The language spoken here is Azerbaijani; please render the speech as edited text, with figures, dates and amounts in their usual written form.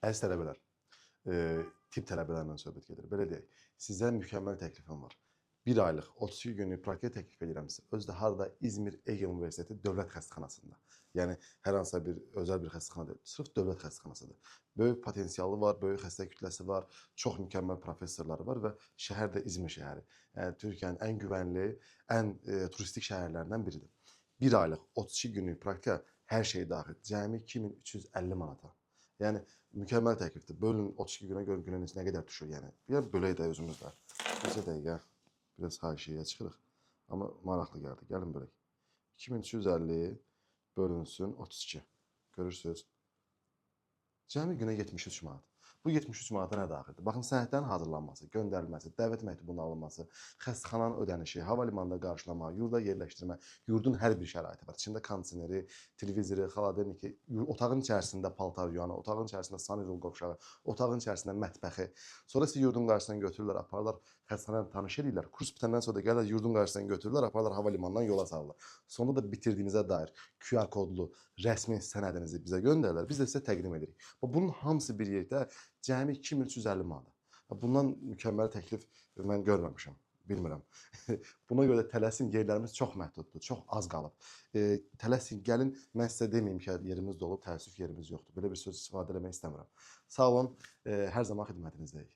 Əziz tələbələr, tibb tələbələrindən söhbət gedir. Belə deyək, sizə mükəmməl təklifim var. 1 aylıq 32 günlük praktika təklif edirəm sizə. Özü də harda İzmir Ege Universiteti Dövlət Xəstəxanasında. Yəni hər hansısa bir özəl bir xəstəxana deyil, sırf dövlət xəstəxanasıdır. Böyük potensialı var, böyük xəstə kütləsi var, çox mükəmməl professorları var və şəhər də İzmir şəhəri. Yəni Türkiyənin ən güvənli, ən turistik şəhərlərindən biridir. 1 aylıq 32 günlük praktika hər şey daxil. Cəmi 2350 manata. Yəni mükəmməl təklifdir. Bölün 32 günə görün günün nə qədər düşür, yəni. Bir bölək də özümüzlə. Necə dəqiqə biraz haşiyəyə çıxırıq. Amma maraqlı gəldi. Gəlin bölək. 2350 bölünsün 32. Görürsüz? Cəmi günə 73 manat. Bu 73 manata nə daxildir? Baxın, sənədlərin hazırlanması, göndərilməsi, dəvət məktubunun alınması, xəstəxananın ödənişi, hava limanında qarşılama, yurda yerləşdirmə, yurdun hər bir şəraiti var. İçində kondisioneri, televizoru, xaladelniki, otağın içərisində paltar yuyanı, otağın içərisində sanitol qovşağı, otağın içərisində mətbəxi. Sonra sizi yurdun qarşısından götürürlər, aparırlar, xəstəxanaya tanış edirlər. Kurs bitəndən sonra da gəlirlər, yurdun qarşısından götürürlər, aparırlar, hava limanından yola salırlar. Sonunda da bitirdiyinizə dair QR kodlu rəsmi sənədinizi bizə göndərirlər, biz də sizə təqdim edirik. Bunun hamısı bir yerdə cəmi 2350 manat. Bundan mükəmməl təklif mən görməmişəm, bilmirəm. Buna görə də tələsin, yerlərimiz çox məhduddur, çox az qalıb. Tələsin, gəlin, mən sizə deməyim ki, yerimiz dolub, təəssüf yerimiz yoxdur. Belə bir söz istifadə eləmək istəmirəm. Sağ olun, hər zaman xidmətinizdəyik.